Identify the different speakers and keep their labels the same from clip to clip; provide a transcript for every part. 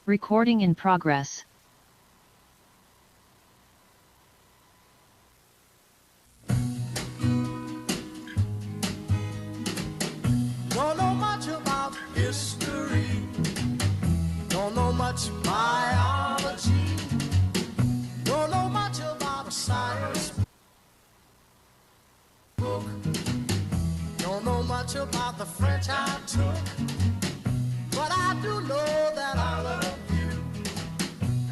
Speaker 1: Recording in progress.
Speaker 2: Don't know much about history, don't know much biology, don't know much about a science book, don't know much about the French I took, but I do know that I love you,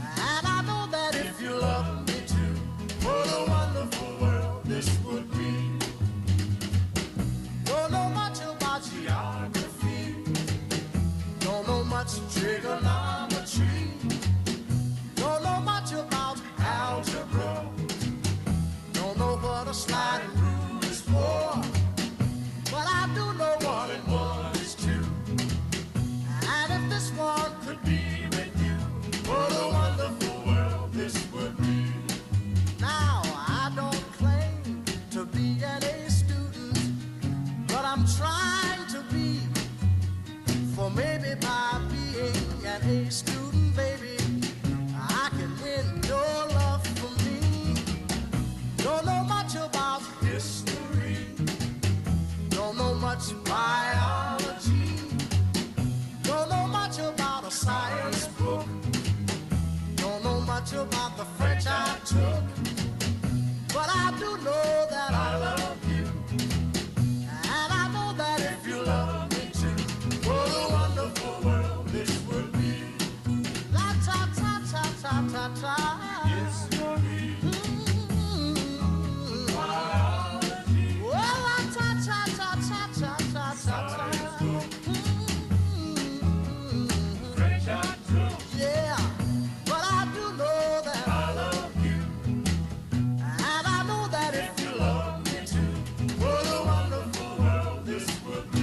Speaker 2: and I know that if you love me too, what a wonderful world this would be. Don't know much about geography, don't know much trigonometry, don't know much about algebra, don't know what a sliding rule is for, but I do know 1 and 1 is 2, and if this one could be with you, what a wonderful world this would be. Now I don't claim to be an A student, but I'm trying to be, for maybe by being an A student, baby, I can win your love for me. Don't know much about history, don't know much biology, don't know much about a science book, don't know much about the French I took, but I do know that I love you, and I know that if you love me too, what a wonderful world this would be. La ta ta ta ta ta ta. History. Biology. Well, la ta ta ta ta ta ta ta ta. French I took. Yeah, but I do know that I love you, and I know that if you love me too, what a wonderful world this would be.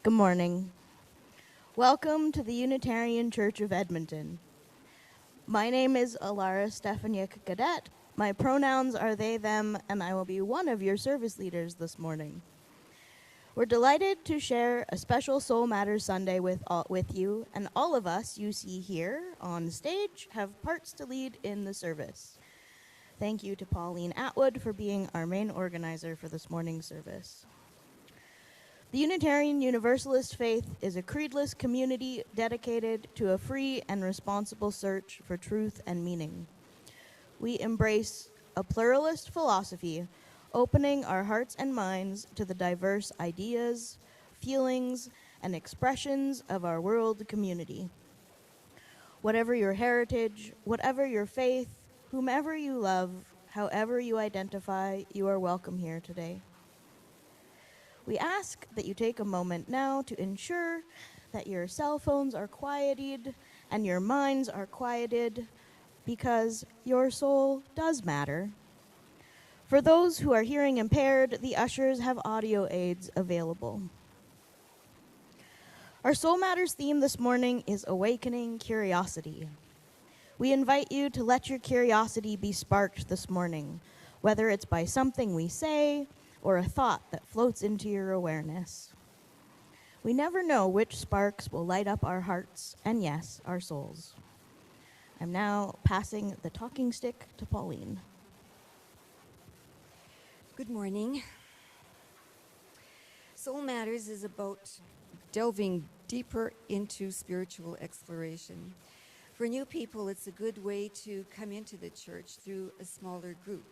Speaker 3: Good morning. Welcome to the Unitarian Church of Edmonton. My name is Ilara Stefaniuk-Gaudet. My pronouns are they, them, and I will be one of your service leaders this morning. We're delighted to share a special Soul Matters Sunday with you, and all of us you see here on stage have parts to lead in the service. Thank you to Pauline Atwood for being our main organizer for this morning's service. The Unitarian Universalist faith is a creedless community dedicated to a free and responsible search for truth and meaning. We embrace a pluralist philosophy, opening our hearts and minds to the diverse ideas, feelings, and expressions of our world community. Whatever your heritage, whatever your faith, whomever you love, however you identify, you are welcome here today. We ask that you take a moment now to ensure that your cell phones are quieted and your minds are quieted, because your soul does matter. For those who are hearing impaired, the ushers have audio aids available. Our Soul Matters theme this morning is Awakening Curiosity. We invite you to let your curiosity be sparked this morning, whether it's by something we say or a thought that floats into your awareness. We never know which sparks will light up our hearts and, yes, our souls. I'm now passing the talking stick to Pauline.
Speaker 4: Good morning. Soul Matters is about delving deeper into spiritual exploration. For new people, it's a good way to come into the church through a smaller group,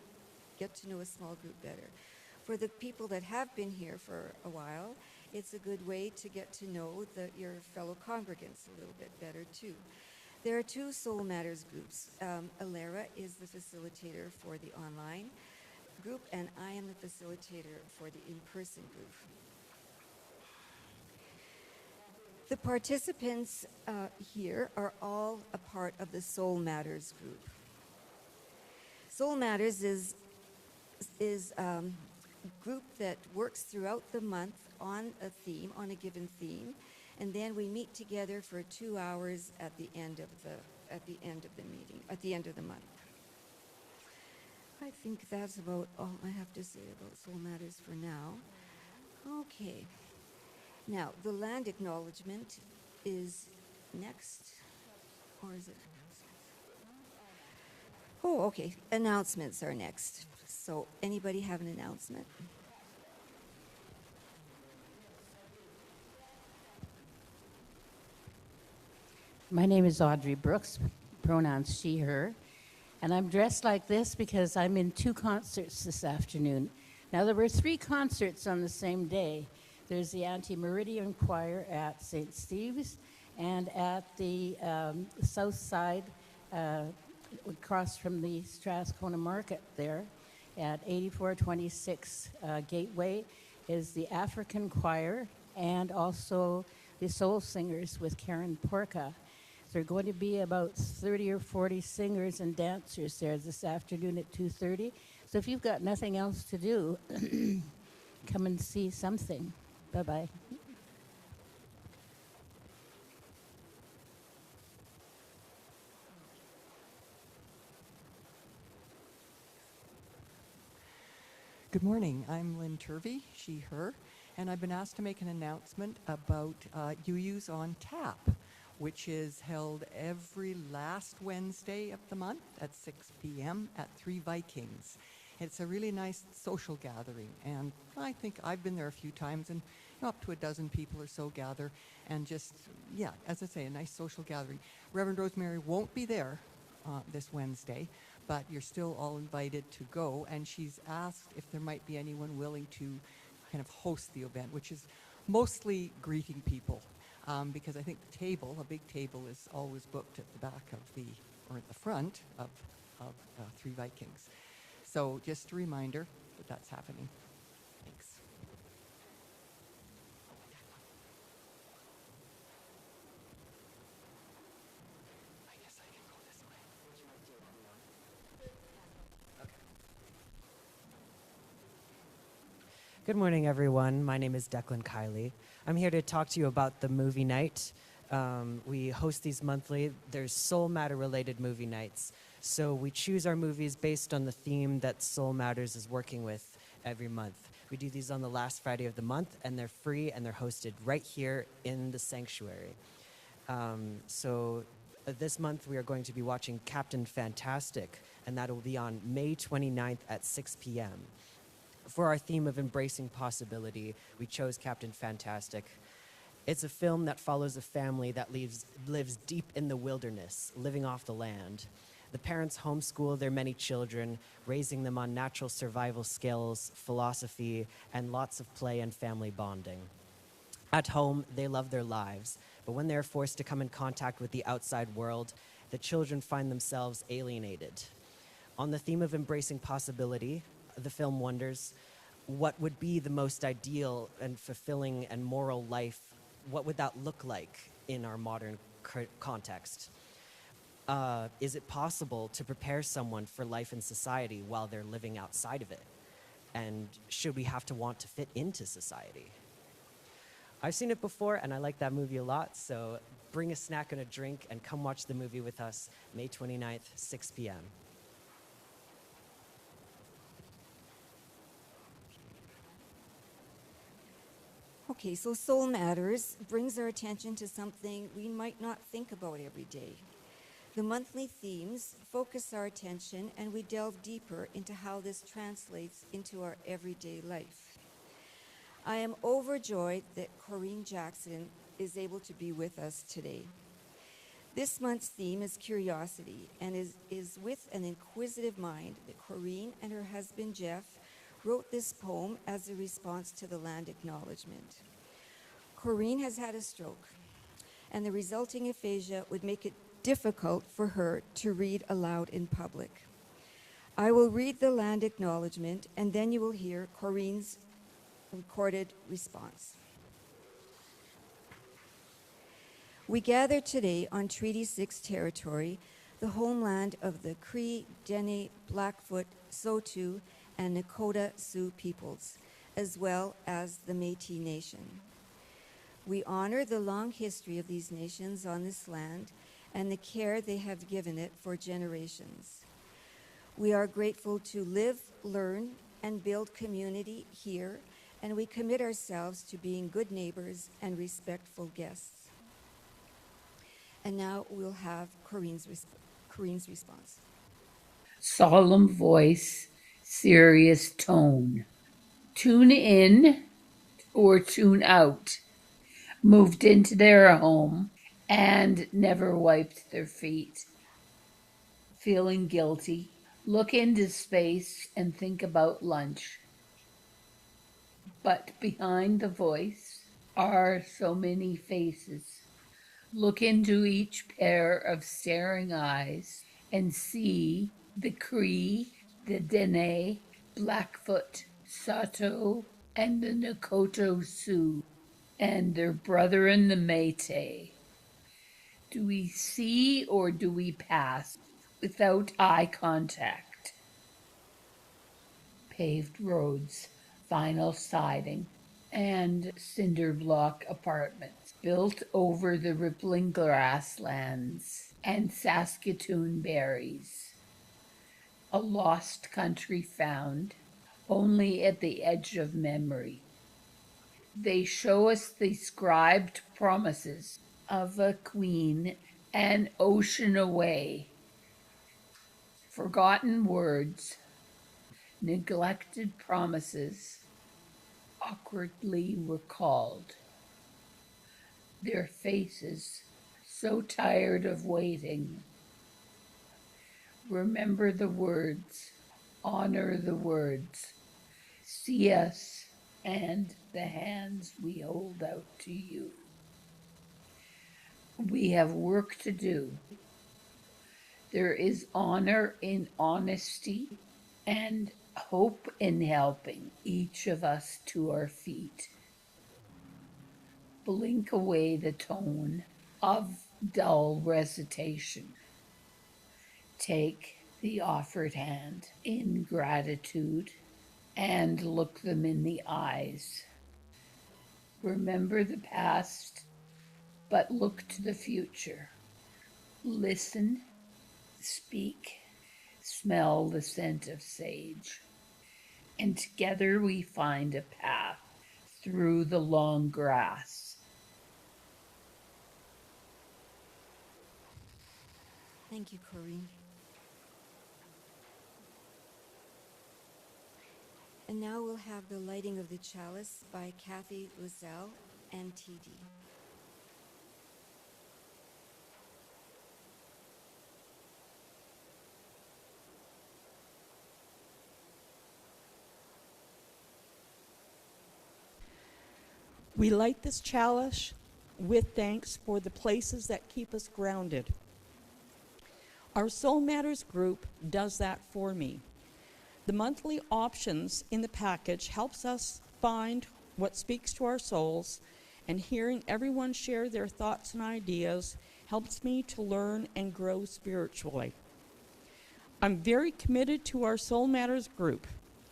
Speaker 4: get to know a small group better. For the people that have been here for a while, it's a good way to get to know your fellow congregants a little bit better too. There are two Soul Matters groups. Ilara is the facilitator for the online group, and I am the facilitator for the in-person group. The participants here are all a part of the Soul Matters group. Soul Matters is a group that works throughout the month on a theme, on a given theme, and then we meet together for 2 hours at the end of the meeting, at the end of the month. I think that's about all I have to say about Soul Matters for now. Okay. Now, the land acknowledgement is next, or is it? Oh, okay. Announcements are next. So, anybody have an announcement?
Speaker 5: My name is Audrey Brooks, pronouns she, her, and I'm dressed like this because I'm in 2 concerts this afternoon. Now, there were 3 concerts on the same day. There's the Anti-Meridian Choir at St. Steve's and at the south side, across from the Strathcona Market there at 8426 Gateway is the African Choir and also the Soul Singers with Karen Porca. There are going to be about 30 or 40 singers and dancers there this afternoon at 2:30. So if you've got nothing else to do, come and see something. Bye-bye.
Speaker 6: Good morning. I'm Lynn Turvey, she, her, and I've been asked to make an announcement about UU's on Tap, which is held every last Wednesday of the month at 6 p.m. at 3 Vikings. It's a really nice social gathering, and I think I've been there a few times, and up to a dozen people or so gather, and just, yeah, as I say, a nice social gathering. Reverend Rosemary won't be there this Wednesday, but you're still all invited to go, and she's asked if there might be anyone willing to kind of host the event, which is mostly greeting people, because I think the table, a big table, is always booked at the back of or at the front of 3 Vikings. So just a reminder that that's happening. Thanks. I guess I can go this way. Okay.
Speaker 7: Good morning, everyone. My name is Declan Kiley. I'm here to talk to you about the movie night. We host these monthly. There's Soul Matter related movie nights. So we choose our movies based on the theme that Soul Matters is working with every month. We do these on the last Friday of the month, and they're free, and they're hosted right here in the sanctuary. This month we are going to be watching Captain Fantastic, and that will be on May 29th at 6 p.m. For our theme of embracing possibility, we chose Captain Fantastic. It's a film that follows a family that lives deep in the wilderness, living off the land. The parents homeschool their many children, raising them on natural survival skills, philosophy, and lots of play and family bonding. At home, they love their lives, but when they're forced to come in contact with the outside world, the children find themselves alienated. On the theme of embracing possibility, the film wonders, what would be the most ideal and fulfilling and moral life? What would that look like in our modern context? Is it possible to prepare someone for life in society while they're living outside of it? And should we have to want to fit into society? I've seen it before, and I like that movie a lot, so bring a snack and a drink and come watch the movie with us, May 29th, 6 p.m.
Speaker 4: Okay, so Soul Matters brings our attention to something we might not think about every day. The monthly themes focus our attention, and we delve deeper into how this translates into our everyday life. I am overjoyed that Corinne Jackson is able to be with us today. This month's theme is curiosity, and is with an inquisitive mind that Corinne and her husband Jeff wrote this poem as a response to the land acknowledgement. Corinne has had a stroke, and the resulting aphasia would make it difficult for her to read aloud in public. I will read the land acknowledgement, and then you will hear Corinne's recorded response. We gather today on Treaty 6 territory, the homeland of the Cree, Dene, Blackfoot, Saulteaux, and Nakota Sioux peoples, as well as the Métis Nation. We honor the long history of these nations on this land and the care they have given it for generations. We are grateful to live, learn, and build community here, and we commit ourselves to being good neighbors and respectful guests. And now we'll have Corinne's response.
Speaker 8: Solemn voice, serious tone. Tune in or tune out. Moved into their home and never wiped their feet. Feeling guilty, look into space and think about lunch. But behind the voice are so many faces. Look into each pair of staring eyes and see the Cree, the Dene, Blackfoot, Saulteaux, and the Nakota Sioux, and their brethren the Métis. Do we see or do we pass without eye contact? Paved roads, vinyl siding, and cinder block apartments built over the rippling grasslands and Saskatoon berries. A lost country found only at the edge of memory. They show us the scribed promises of a queen an ocean away. Forgotten words, neglected promises, awkwardly recalled. Their faces so tired of waiting. Remember the words, honor the words, see us and the hands we hold out to you. We have work to do. There is honor in honesty and hope in helping each of us to our feet. Blink away the tone of dull recitation. Take the offered hand in gratitude and look them in the eyes. Remember the past, but look to the future. Listen, speak, smell the scent of sage, and together we find a path through the long grass.
Speaker 4: Thank you, Corinne. And now we'll have the lighting of the chalice by Cathy, Loiselle, and TD.
Speaker 9: We light this chalice with thanks for the places that keep us grounded. Our Soul Matters group does that for me. The monthly options in the package helps us find what speaks to our souls, and hearing everyone share their thoughts and ideas helps me to learn and grow spiritually. I'm very committed to our Soul Matters group.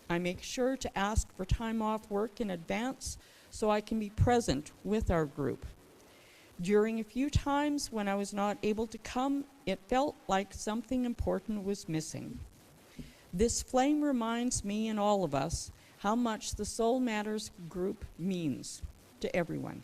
Speaker 9: I make sure to ask for time off work in advance so I can be present with our group. During a few times when I was not able to come, it felt like something important was missing. This flame reminds me and all of us how much the Soul Matters group means. to everyone.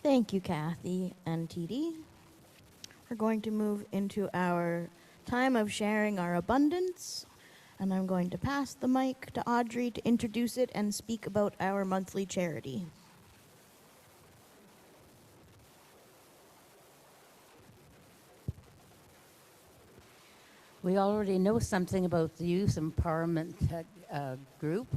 Speaker 3: Thank you, Cathy and TD. We're going to move into our time of sharing our abundance, and I'm going to pass the mic to Audrey to introduce it and speak about our monthly charity.
Speaker 5: We already know something about the youth empowerment group,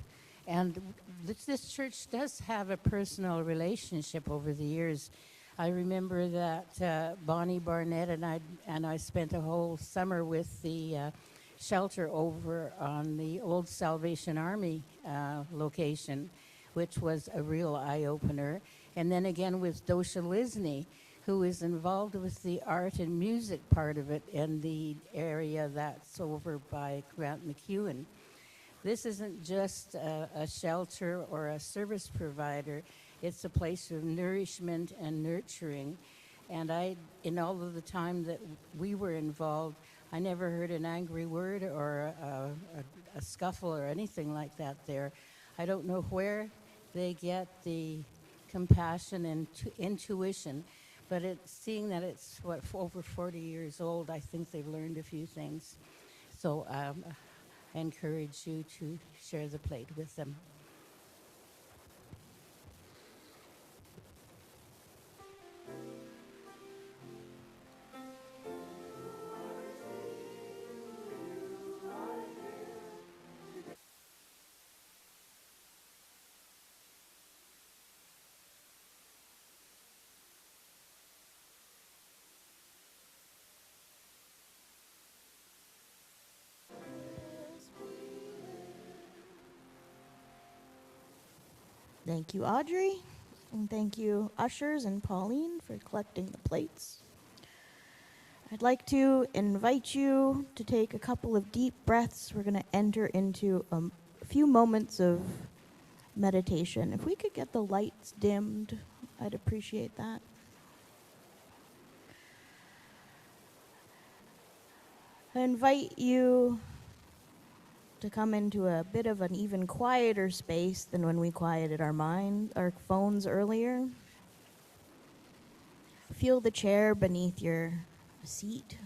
Speaker 5: and this church does have a personal relationship over the years. I remember that Bonnie Barnett and I spent a whole summer with the shelter over on the old Salvation Army location, which was a real eye-opener. And then again with Dosha Lisney, who is involved with the art and music part of it in the area that's over by Grant McEwen. This isn't just a shelter or a service provider. It's a place of nourishment and nurturing. And in all of the time that we were involved, I never heard an angry word or a scuffle or anything like that there. I don't know where they get the compassion and intuition, but seeing that it's over 40 years old, I think they've learned a few things. So I encourage you to share the plate with them.
Speaker 3: Thank you, Audrey, and thank you, ushers and Pauline, for collecting the plates. I'd like to invite you to take a couple of deep breaths. We're going to enter into a few moments of meditation. If we could get the lights dimmed, I'd appreciate that. I invite you to come into a bit of an even quieter space than when we quieted our phones earlier. Feel the chair beneath your seat,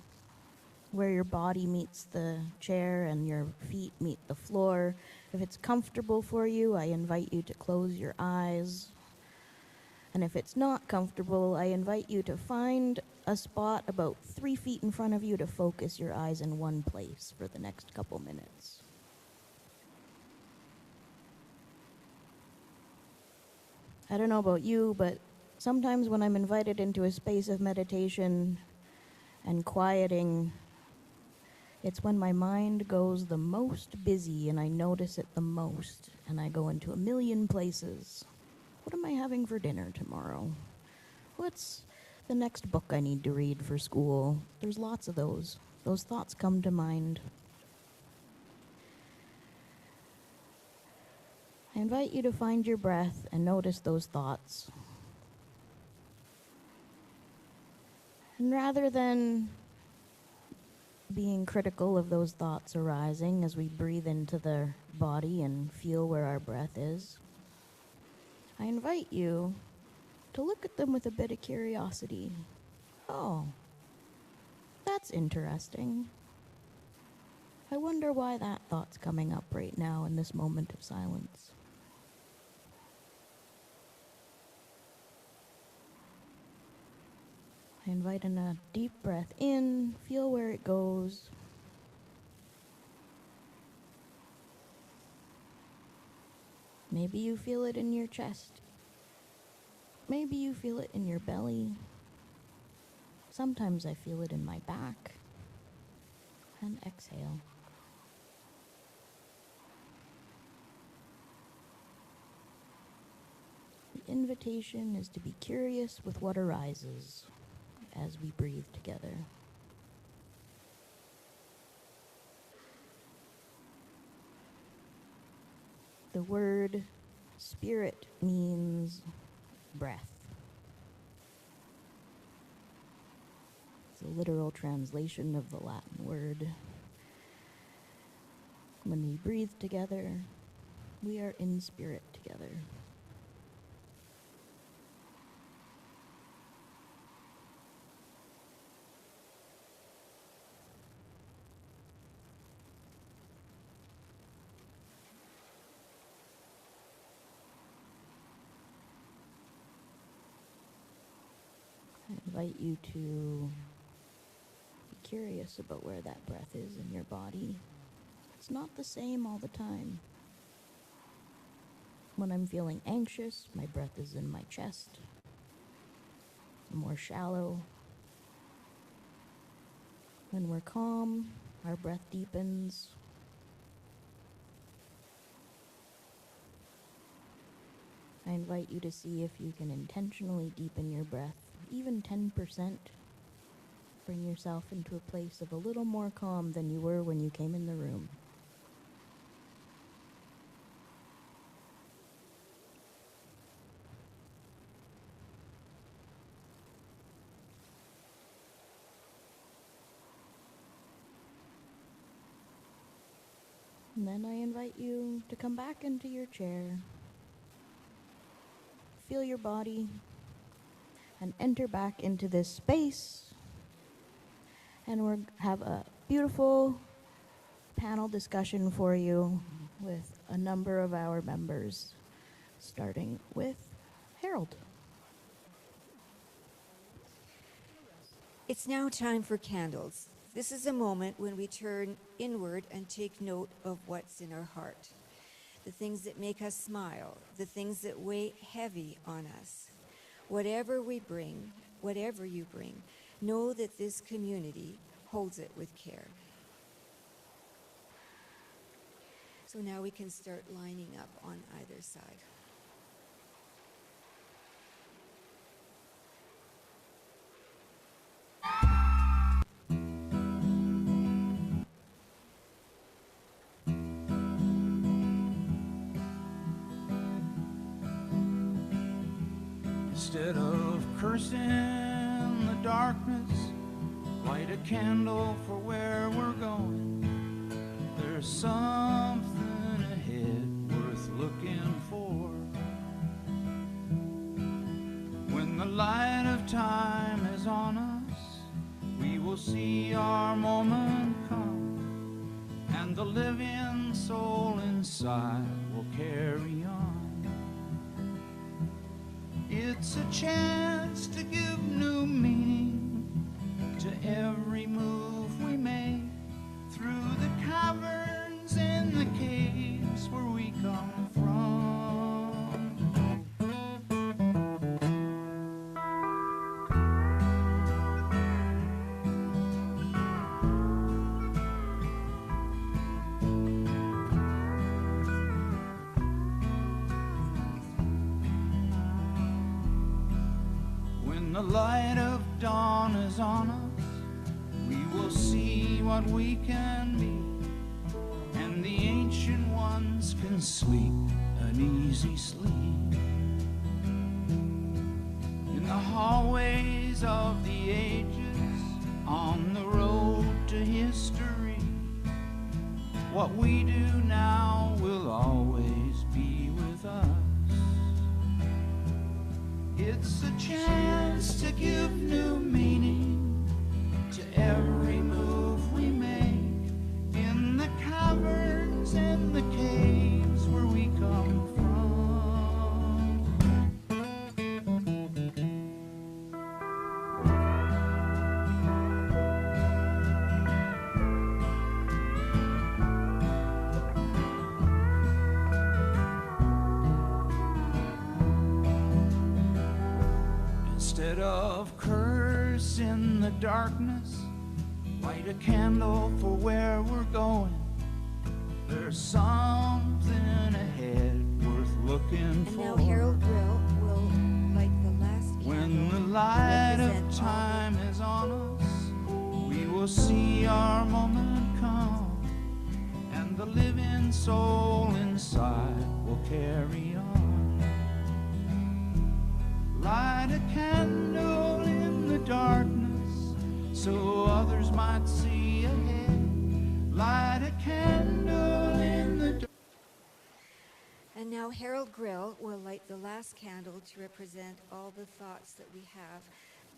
Speaker 3: where your body meets the chair and your feet meet the floor. If it's comfortable for you, I invite you to close your eyes. And if it's not comfortable, I invite you to find a spot about 3 feet in front of you to focus your eyes in one place for the next couple minutes. I don't know about you, but sometimes when I'm invited into a space of meditation and quieting, it's when my mind goes the most busy and I notice it the most, and I go into a million places. What am I having for dinner tomorrow? What's the next book I need to read for school? There's lots of those. Those thoughts come to mind. I invite you to find your breath and notice those thoughts. And rather than being critical of those thoughts arising as we breathe into the body and feel where our breath is, I invite you to look at them with a bit of curiosity. Oh, that's interesting. I wonder why that thought's coming up right now in this moment of silence. I invite in a deep breath in, feel where it goes. Maybe you feel it in your chest. Maybe you feel it in your belly. Sometimes I feel it in my back. And exhale. The invitation is to be curious with what arises as we breathe together. The word spirit means breath. It's a literal translation of the Latin word. When we breathe together, we are in spirit together. I invite you to be curious about where that breath is in your body. It's not the same all the time. When I'm feeling anxious, my breath is in my chest, more shallow. When we're calm, our breath deepens. I invite you to see if you can intentionally deepen your breath, even 10%. Bring yourself into a place of a little more calm than you were when you came in the room. And then I invite you to come back into your chair. Feel your body and enter back into this space. And we'll have a beautiful panel discussion for you with a number of our members, starting with Harold.
Speaker 4: It's now time for candles. This is a moment when we turn inward and take note of what's in our heart. The things that make us smile, the things that weigh heavy on us. Whatever we bring, whatever you bring, know that this community holds it with care. So now we can start lining up on either side.
Speaker 10: Instead of cursing the darkness, light a candle for where we're going. There's something ahead worth looking for. When the light of time is on us, we will see our moment come, and the living soul inside will carry on. It's a chance to give new meaning to every move we make through the caverns and the caves where we come from. The light of dawn is on us, we will see what we can be, and the ancient ones can sleep an easy sleep. In the hallways of the ages, on the road to history, what we do now will always be with us. It's a chance to give new meaning to every move we make in the caverns and the caves where we come from. Instead of curse in the darkness, light a candle for where we're going. There's something ahead worth looking
Speaker 4: And
Speaker 10: for.
Speaker 4: now Harold Grell will light the last candle.
Speaker 10: When the light of
Speaker 4: represent
Speaker 10: time is on us, we will see our moment come, and the living soul inside will Light a candle in the darkness so others might see ahead. Light a candle in the darkness.
Speaker 4: And now Harold Grell will light the last candle to represent all the thoughts that we have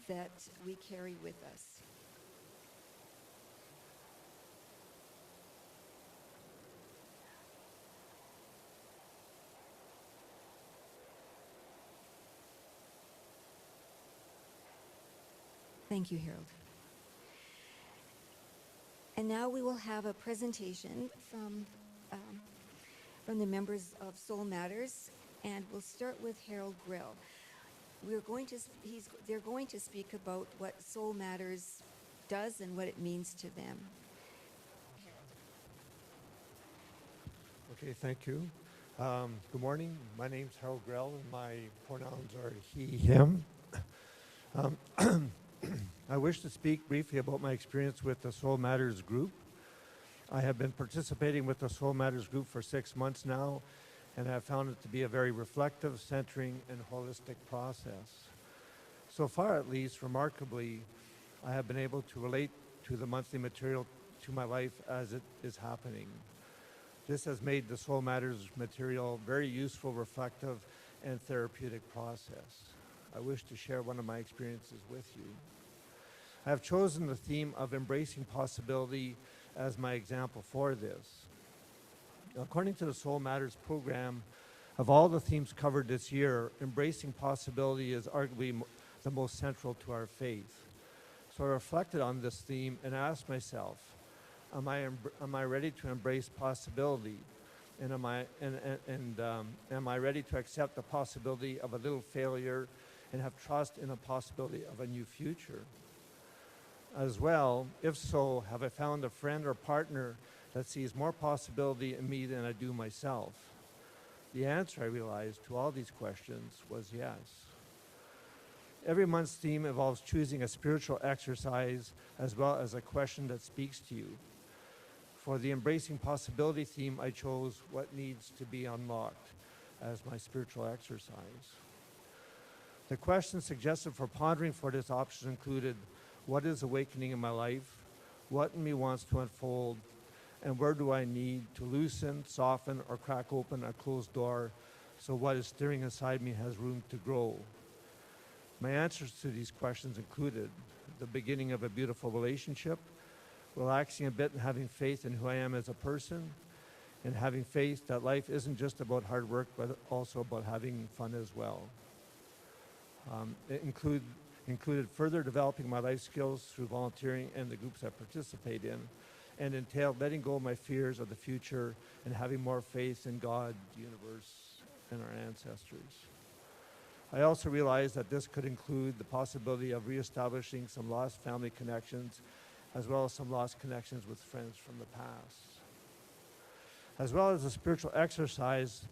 Speaker 4: that we carry with us. Thank you, Harold. And now we will have a presentation from the members of Soul Matters, and we'll start with Harold Grell. They're going to speak about what Soul Matters does and what it means to them.
Speaker 11: Okay, thank you. Good morning. My name's Harold Grell, and my pronouns are he, him. I wish to speak briefly about my experience with the Soul Matters group. I have been participating with the Soul Matters group for 6 months now, and have found it to be a very reflective, centering, and holistic process. So far, at least, remarkably, I have been able to relate to the monthly material to my life as it is happening. This has made the Soul Matters material very useful, reflective, and therapeutic process. I wish to share one of my experiences with you. I have chosen the theme of embracing possibility as my example for this. According to the Soul Matters program, of all the themes covered this year, embracing possibility is arguably the most central to our faith. So I reflected on this theme and asked myself, am I ready to embrace possibility? And am I ready to accept the possibility of a little failure and have trust in the possibility of a new future? As well, if so, have I found a friend or partner that sees more possibility in me than I do myself? The answer, I realized, to all these questions was yes. Every month's theme involves choosing a spiritual exercise as well as a question that speaks to you. For the Embracing Possibility theme, I chose what needs to be unlocked as my spiritual exercise. The questions suggested for pondering for this option included, what is awakening in my life? What in me wants to unfold? And where do I need to loosen, soften, or crack open a closed door so what is stirring inside me has room to grow? My answers to these questions included the beginning of a beautiful relationship, relaxing a bit and having faith in who I am as a person, and having faith that life isn't just about hard work, but also about having fun as well. It included further developing my life skills through volunteering and the groups I participate in, and entailed letting go of my fears of the future and having more faith in God, the universe, and our ancestors. I also realized that this could include the possibility of reestablishing some lost family connections, as well as some lost connections with friends from the past. As well as a spiritual exercise,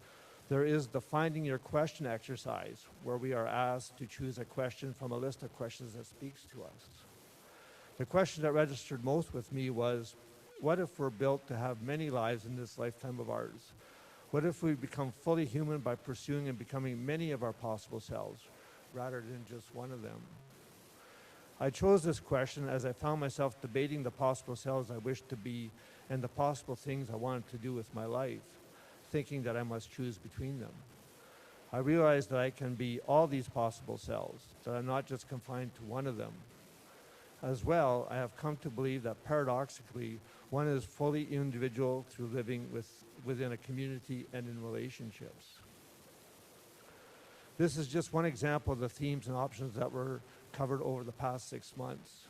Speaker 11: there is the Finding Your Question exercise, where we are asked to choose a question from a list of questions that speaks to us. The question that registered most with me was, what if we're built to have many lives in this lifetime of ours? What if we become fully human by pursuing and becoming many of our possible selves, rather than just one of them? I chose this question as I found myself debating the possible selves I wished to be and the possible things I wanted to do with my life, thinking that I must choose between them. I realized that I can be all these possible selves, that I'm not just confined to one of them. As well, I have come to believe that paradoxically, one is fully individual through living within a community and in relationships. This is just one example of the themes and options that were covered over the past 6 months.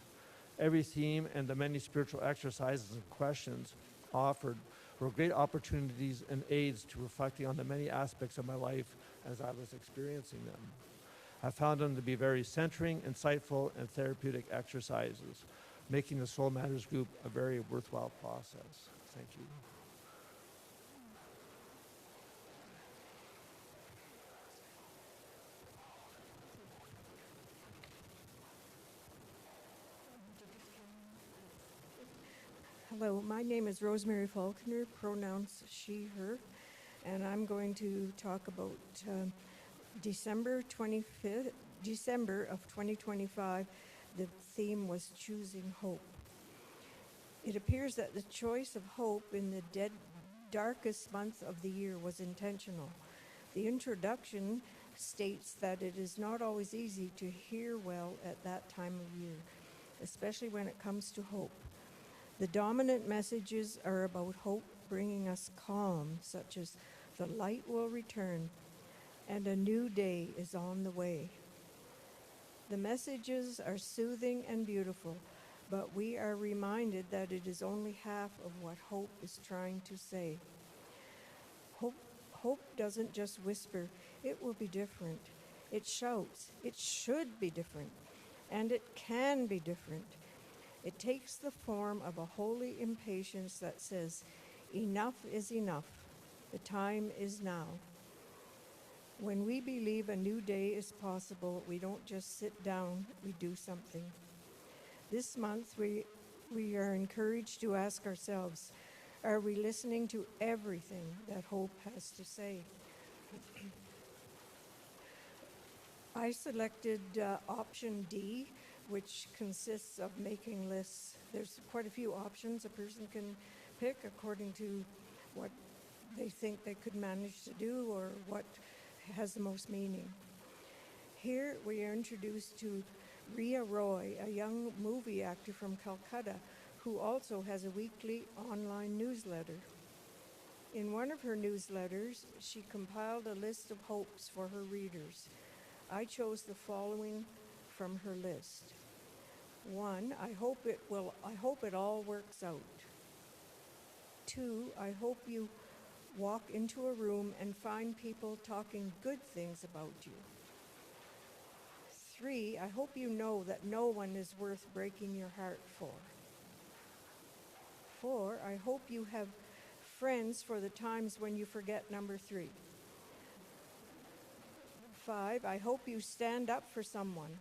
Speaker 11: Every theme and the many spiritual exercises and questions offered were great opportunities and aids to reflecting on the many aspects of my life as I was experiencing them. I found them to be very centering, insightful, and therapeutic exercises, making the Soul Matters group a very worthwhile process. Thank you.
Speaker 12: Hello, my name is Rosemary Falconer, pronouns she, her, and I'm going to talk about December of 2025, the theme was choosing hope. It appears that the choice of hope in the darkest month of the year was intentional. The introduction states that it is not always easy to hear well at that time of year, especially when it comes to hope. The dominant messages are about hope bringing us calm, such as the light will return and a new day is on the way. The messages are soothing and beautiful, but we are reminded that it is only half of what hope is trying to say. Hope doesn't just whisper, it will be different. It shouts, it should be different, and it can be different. It takes the form of a holy impatience that says, enough is enough. The time is now. When we believe a new day is possible, we don't just sit down, we do something. This month, we are encouraged to ask ourselves, are we listening to everything that hope has to say? I selected option D, which consists of making lists. There's quite a few options a person can pick according to what they think they could manage to do or what has the most meaning. Here we are introduced to Ria Roy, a young movie actor from Calcutta, who also has a weekly online newsletter. In one of her newsletters, she compiled a list of hopes for her readers. I chose the following from her list. 1, I hope it all works out. 2, I hope you walk into a room and find people talking good things about you. 3, I hope you know that no one is worth breaking your heart for. 4, I hope you have friends for the times when you forget number 3. 5, I hope you stand up for someone.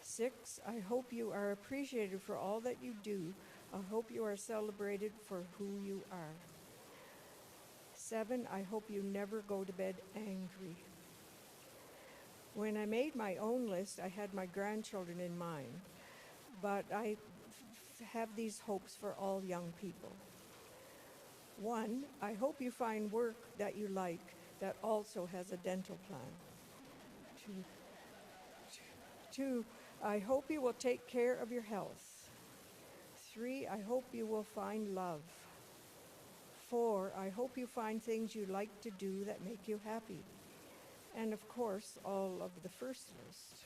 Speaker 12: 6, I hope you are appreciated for all that you do. I hope you are celebrated for who you are. 7, I hope you never go to bed angry. When I made my own list, I had my grandchildren in mind, but I have these hopes for all young people. 1, I hope you find work that you like that also has a dental plan. 2, I hope you will take care of your health. 3, I hope you will find love. 4, I hope you find things you like to do that make you happy. And of course, all of the first list.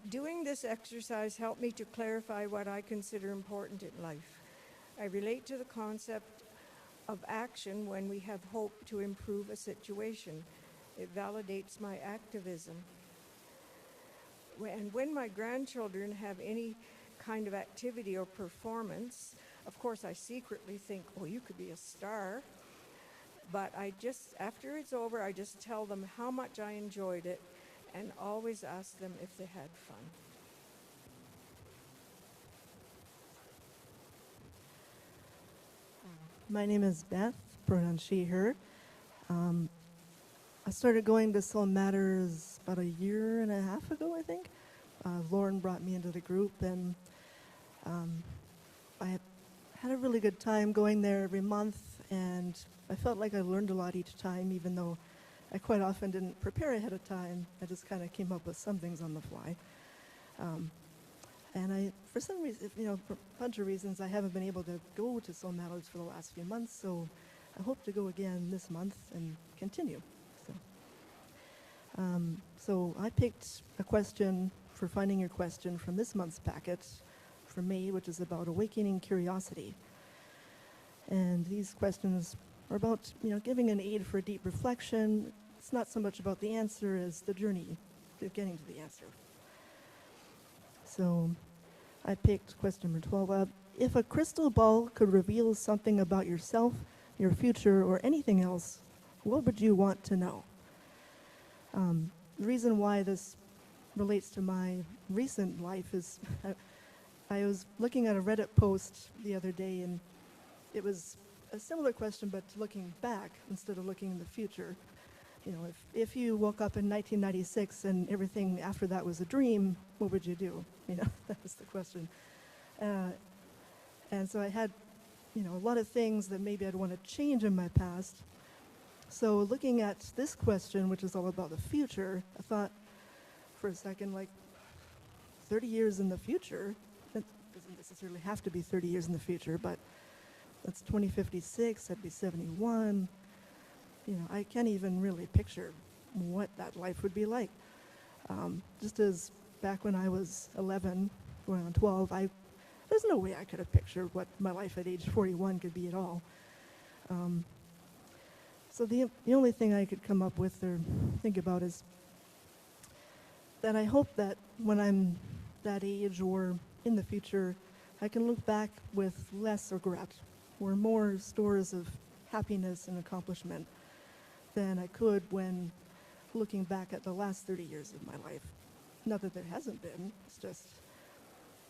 Speaker 12: Doing this exercise helped me to clarify what I consider important in life. I relate to the concept of action when we have hope to improve a situation. It validates my activism. And when my grandchildren have any kind of activity or performance, of course I secretly think, oh, you could be a star. But after it's over, I just tell them how much I enjoyed it and always ask them if they had fun.
Speaker 13: My name is Beth, pronoun she, her. I started going to Soul Matters about a year and a half ago, I think. Lauren brought me into the group, and I had a really good time going there every month, and I felt like I learned a lot each time, even though I quite often didn't prepare ahead of time. I just kind of came up with some things on the fly. And for some reason, for a bunch of reasons, I haven't been able to go to Soul Matters for the last few months, so I hope to go again this month and continue. So I picked a question for finding your question from this month's packet for May, which is about awakening curiosity. And these questions are about, giving an aid for deep reflection. It's not so much about the answer as the journey to getting to the answer. So I picked question number 12. If a crystal ball could reveal something about yourself, your future, or anything else, what would you want to know? The reason why this relates to my recent life is I was looking at a Reddit post the other day, and it was a similar question, but looking back instead of looking in the future. You know, if you woke up in 1996 and everything after that was a dream, what would you do? You know, that was the question. And so I had, you know, a lot of things that maybe I'd want to change in my past. So looking at this question, which is all about the future, I thought for a second, like, 30 years in the future, that doesn't necessarily have to be 30 years in the future, but that's 2056, that'd be 71. You know, I can't even really picture what that life would be like. Just as back when I was 11, going on 12, there's no way I could have pictured what my life at age 41 could be at all. So the only thing I could come up with or think about is that I hope that when I'm that age or in the future, I can look back with less regret or more stores of happiness and accomplishment than I could when looking back at the last 30 years of my life. Not that there hasn't been, it's just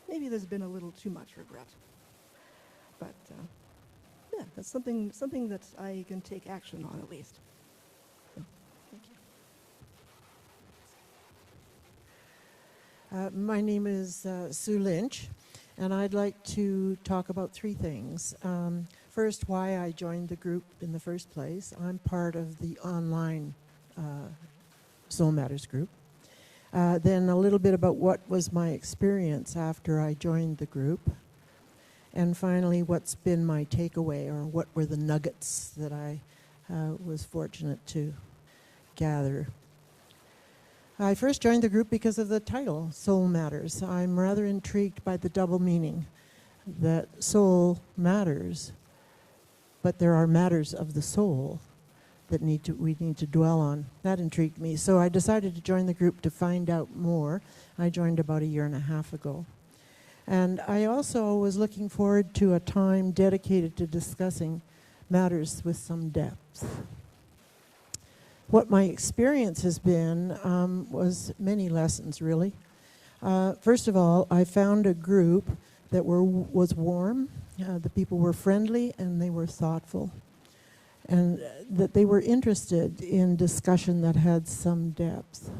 Speaker 13: maybe there's been a little too much regret. But yeah, that's something that I can take action on at least. So, thank you.
Speaker 14: My name is Sue Lynch, and I'd like to talk about three things. First, why I joined the group in the first place. I'm part of the online Soul Matters group. Then a little bit about what was my experience after I joined the group. And finally, what's been my takeaway, or what were the nuggets that I was fortunate to gather. I first joined the group because of the title, Soul Matters. I'm rather intrigued by the double meaning, that soul matters, but there are matters of the soul that we need to dwell on. That intrigued me. So I decided to join the group to find out more. I joined about 1.5 years ago. And I also was looking forward to a time dedicated to discussing matters with some depth. What my experience has been was many lessons, really. First of all, I found a group that was warm. The people were friendly and they were thoughtful. And that they were interested in discussion that had some depth,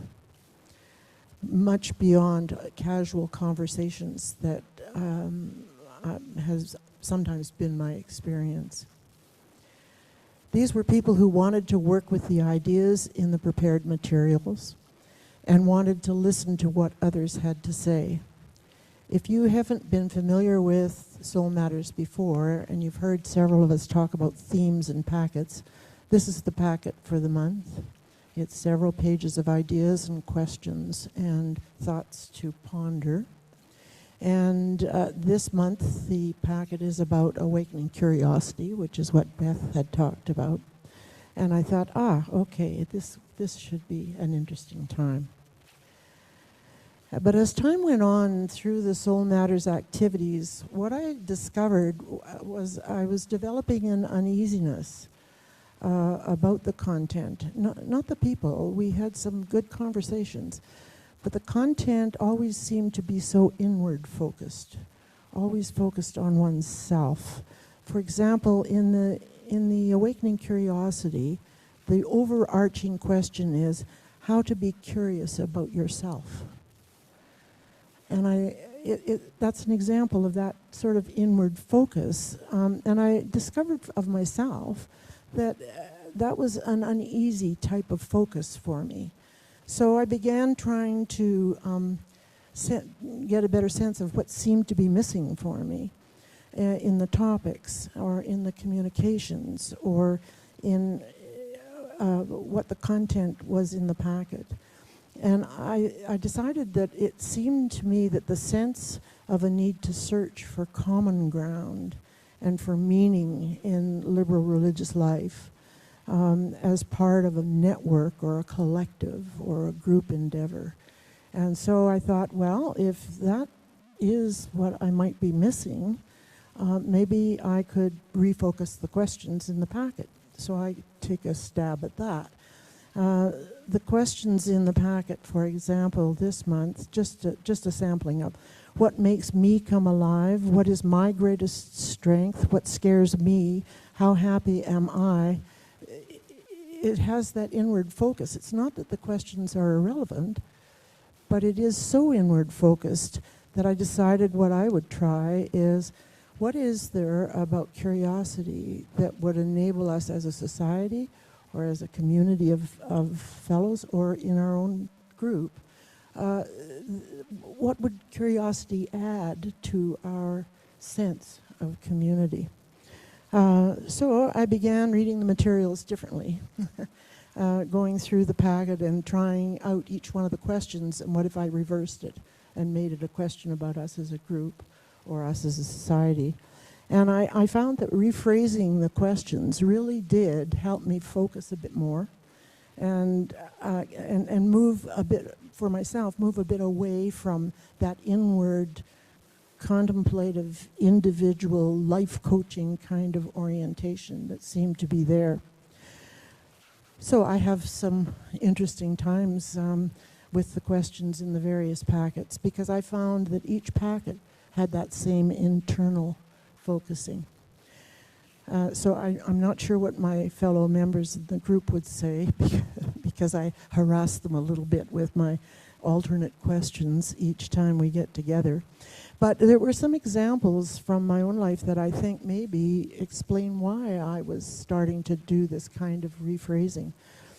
Speaker 14: much beyond casual conversations that has sometimes been my experience. These were people who wanted to work with the ideas in the prepared materials and wanted to listen to what others had to say. If you haven't been familiar with Soul Matters before, and you've heard several of us talk about themes and packets, this is the packet for the month. It's several pages of ideas and questions and thoughts to ponder. And this month, the packet is about awakening curiosity, which is what Beth had talked about. And I thought, okay, this should be an interesting time. But as time went on through the Soul Matters activities, what I discovered was I was developing an uneasiness about the content, not the people. We had some good conversations, but the content always seemed to be so inward focused, always focused on oneself. For example, in the Awakening Curiosity, the overarching question is how to be curious about yourself. And that's an example of that sort of inward focus. And I discovered of myself that that was an uneasy type of focus for me. So I began trying to get a better sense of what seemed to be missing for me in the topics or in the communications or in what the content was in the packet. And I decided that it seemed to me that the sense of a need to search for common ground and for meaning in liberal religious life as part of a network or a collective or a group endeavor. And so I thought, well, if that is what I might be missing, maybe I could refocus the questions in the packet. So I take a stab at that. The questions in the packet, for example, this month, just a sampling of, what makes me come alive, what is my greatest strength, what scares me, how happy am I. It has that inward focus. It's not that the questions are irrelevant, but it is so inward focused that I decided what I would try is, what is there about curiosity that would enable us as a society or as a community of fellows or in our own group, what would curiosity add to our sense of community? So I began reading the materials differently, going through the packet and trying out each one of the questions, and what if I reversed it and made it a question about us as a group or us as a society. And I found that rephrasing the questions really did help me focus a bit more and move a bit, for myself, move a bit away from that inward contemplative, individual, life coaching kind of orientation that seemed to be there. So I have some interesting times with the questions in the various packets, because I found that each packet had that same internal focusing. So I'm not sure what my fellow members of the group would say, because I harass them a little bit with my alternate questions each time we get together. But there were some examples from my own life that I think maybe explain why I was starting to do this kind of rephrasing.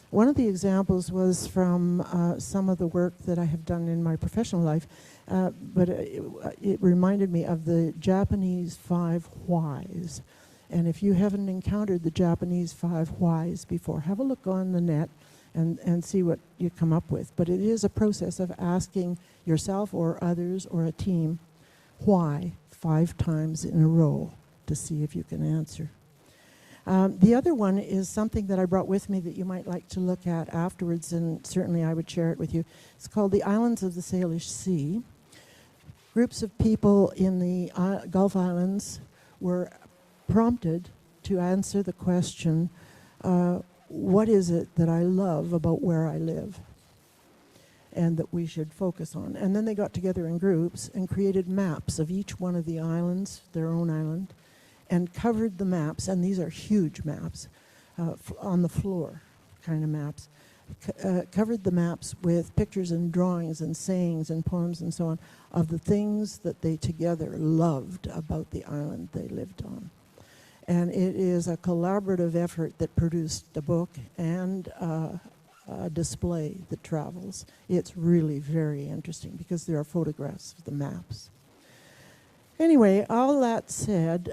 Speaker 14: One of the examples was from some of the work that I have done in my professional life, but it reminded me of the Japanese 5 whys. And if you haven't encountered the Japanese 5 whys before, have a look on the net and see what you come up with. But it is a process of asking yourself or others or a team why 5 times in a row to see if you can answer. The other one is something that I brought with me that you might like to look at afterwards, and certainly I would share it with you. It's called the Islands of the Salish Sea. Groups of people in the Gulf Islands were prompted to answer the question, what is it that I love about where I live and that we should focus on? And then they got together in groups and created maps of each one of the islands, their own island, and covered the maps, and these are huge maps, on the floor kind of maps, covered the maps with pictures and drawings and sayings and poems and so on of the things that they together loved about the island they lived on. And it is a collaborative effort that produced a book and a display that travels. It's really very interesting because there are photographs of the maps. Anyway, all that said,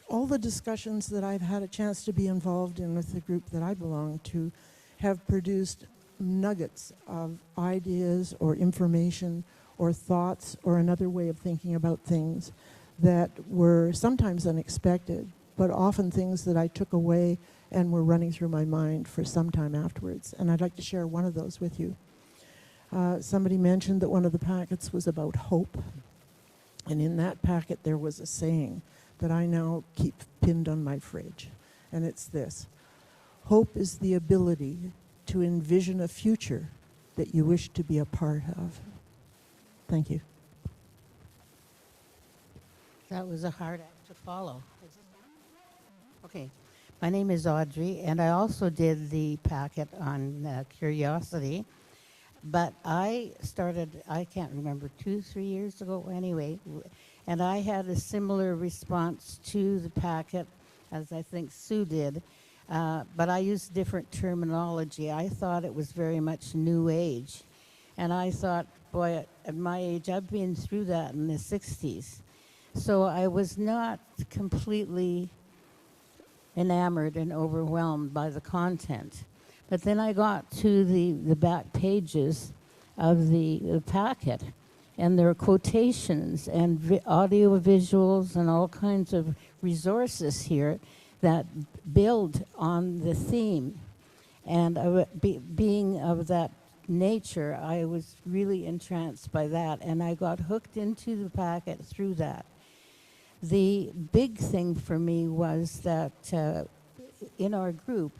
Speaker 14: all the discussions that I've had a chance to be involved in with the group that I belong to have produced nuggets of ideas or information or thoughts or another way of thinking about things that were sometimes unexpected, but often things that I took away and were running through my mind for some time afterwards. And I'd like to share one of those with you. Somebody mentioned that one of the packets was about hope. And in that packet there was a saying that I now keep pinned on my fridge. And it's this: hope is the ability to envision a future that you wish to be a part of. Thank you.
Speaker 5: That was a hard act to follow. Okay. My name is Audrey, and I also did the packet on curiosity. But I started, I can't remember, 2-3 years ago anyway, and I had a similar response to the packet as I think Sue did, but I used different terminology. I thought it was very much New Age, and I thought, boy, at my age, I've been through that in the 60s. So I was not completely enamored and overwhelmed by the content. But then I got to the back pages of the packet, and there are quotations and audio visuals and all kinds of resources here that build on the theme. And being of that nature, I was really entranced by that, and I got hooked into the packet through that. The big thing for me was that in our group,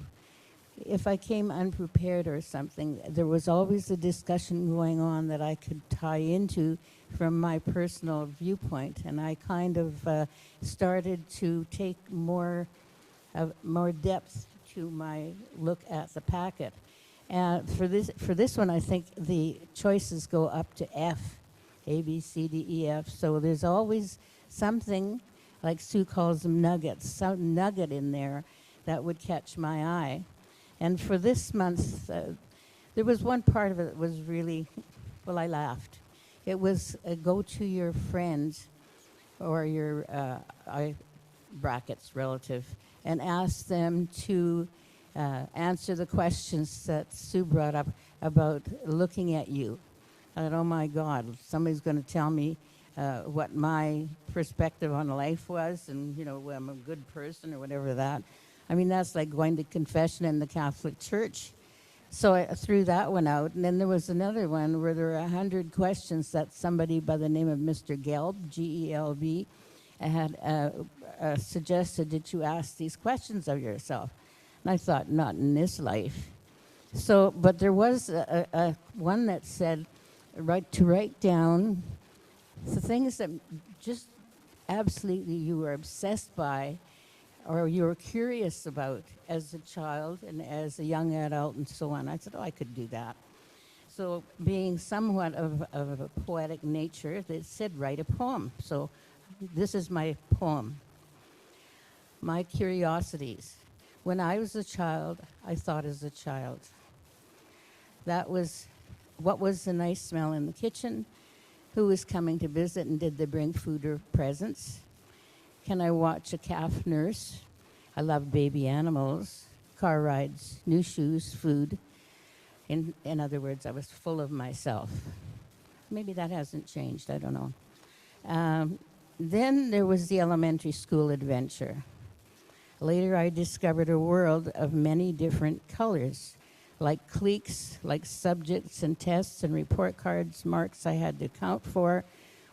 Speaker 5: if I came unprepared or something, there was always a discussion going on that I could tie into from my personal viewpoint, and I kind of started to take more depth to my look at the packet. And for this one, I think the choices go up to F, A, B, C, D, E, F. So there's always something, like Sue calls them nuggets, some nugget in there that would catch my eye. And for this month, there was one part of it that was really, well, I laughed. It was go to your friend or your brackets relative and ask them to answer the questions that Sue brought up about looking at you. I thought, oh my God, somebody's going to tell me what my perspective on life was, and I'm a good person or whatever that. I mean, that's like going to confession in the Catholic Church. So I threw that one out, and then there was another one where there were 100 questions that somebody by the name of Mr. Gelb, G-E-L-B, had suggested that you ask these questions of yourself. And I thought, not in this life. So, but there was a one that said to write down the things that just absolutely you were obsessed by or you were curious about as a child and as a young adult and so on. I said, I could do that. So being somewhat of a poetic nature, they said write a poem. So this is my poem. My curiosities. When I was a child, I thought as a child. That was, what was the nice smell in the kitchen? Who was coming to visit and did they bring food or presents? Can I watch a calf nurse? I love baby animals, car rides, new shoes, food. In other words, I was full of myself. Maybe that hasn't changed, I don't know. Then there was the elementary school adventure. Later I discovered a world of many different colors, like cliques, like subjects and tests and report cards, marks I had to count for,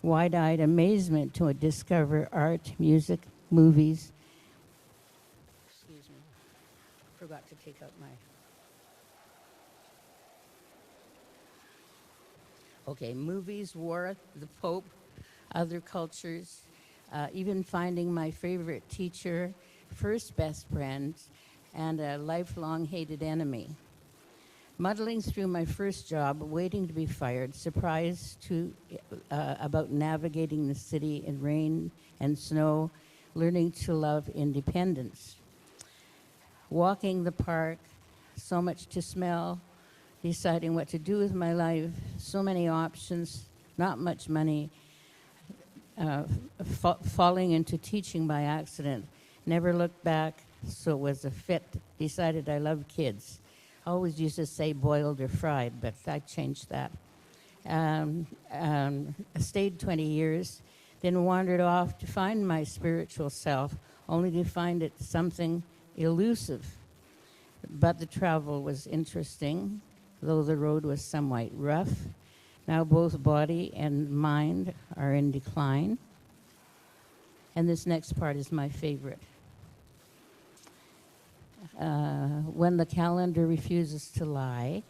Speaker 5: wide-eyed amazement to discover art, music, movies. Excuse me, forgot to take out my... Okay, movies, war, the Pope, other cultures, even finding my favorite teacher, first best friend, and a lifelong hated enemy. Muddling through my first job, waiting to be fired, surprised about navigating the city in rain and snow, learning to love independence. Walking the park, so much to smell, deciding what to do with my life, so many options, not much money, falling into teaching by accident, never looked back, so it was a fit, decided I love kids. I always used to say boiled or fried, but I changed that. I stayed 20 years, then wandered off to find my spiritual self, only to find it something elusive. But the travel was interesting, though the road was somewhat rough. Now both body and mind are in decline. And this next part is my favorite. When the calendar refuses to lie,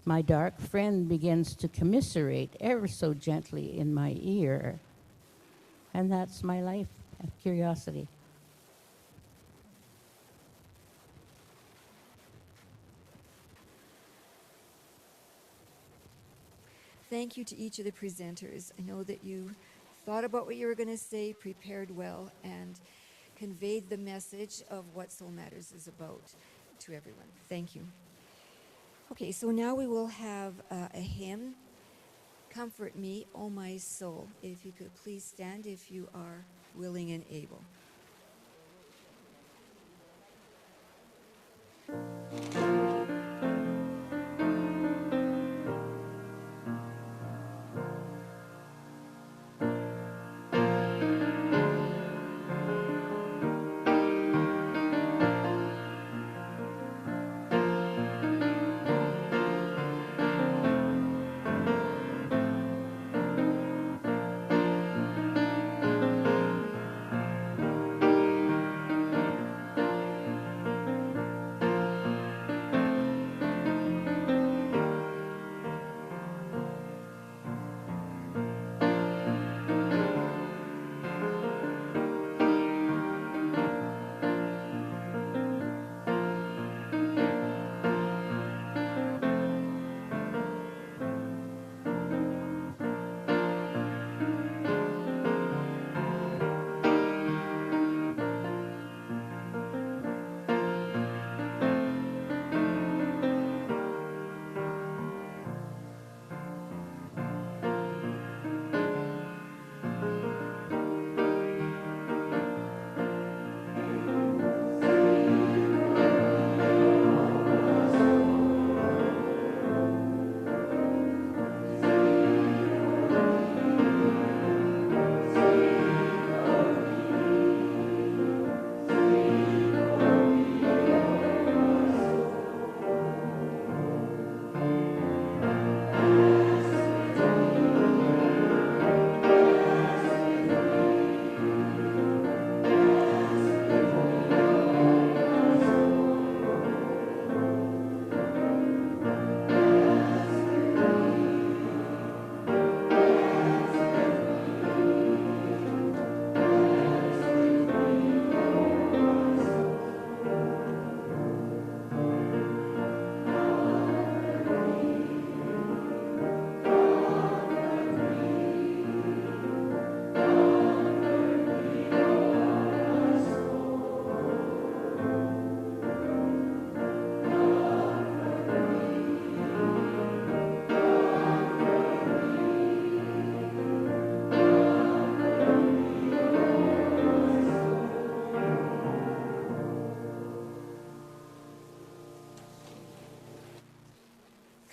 Speaker 5: my dark friend begins to commiserate ever so gently in my ear. And that's my life of curiosity.
Speaker 4: Thank you to each of the presenters. I know that you thought about what you were going to say, prepared well, and conveyed the message of what Soul Matters is about to everyone. Thank you. Okay, so now we will have a hymn, Comfort Me, O My Soul. If you could please stand if you are willing and able.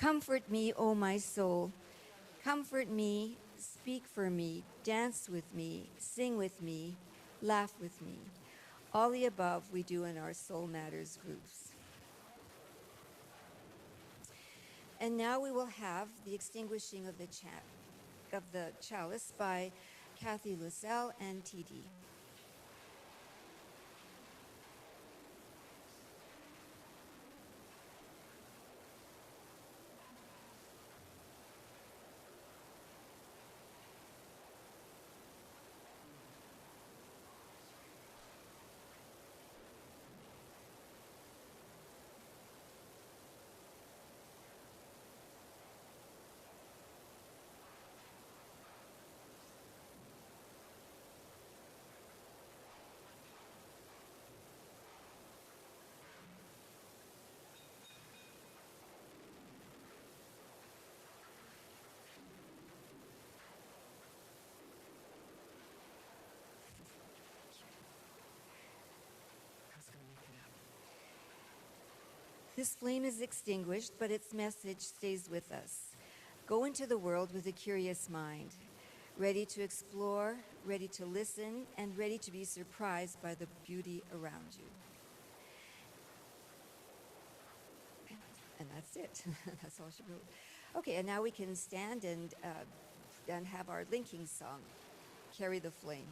Speaker 4: Comfort me, O my soul. Comfort me, speak for me, dance with me, sing with me, laugh with me. All the above we do in our Soul Matters groups. And now we will have the extinguishing of the chalice by Cathy, Loiselle, and T.D. This flame is extinguished, but its message stays with us. Go into the world with a curious mind, ready to explore, ready to listen, and ready to be surprised by the beauty around you. And that's it. That's all she wrote. Okay, and now we can stand and have our linking song, Carry the Flame.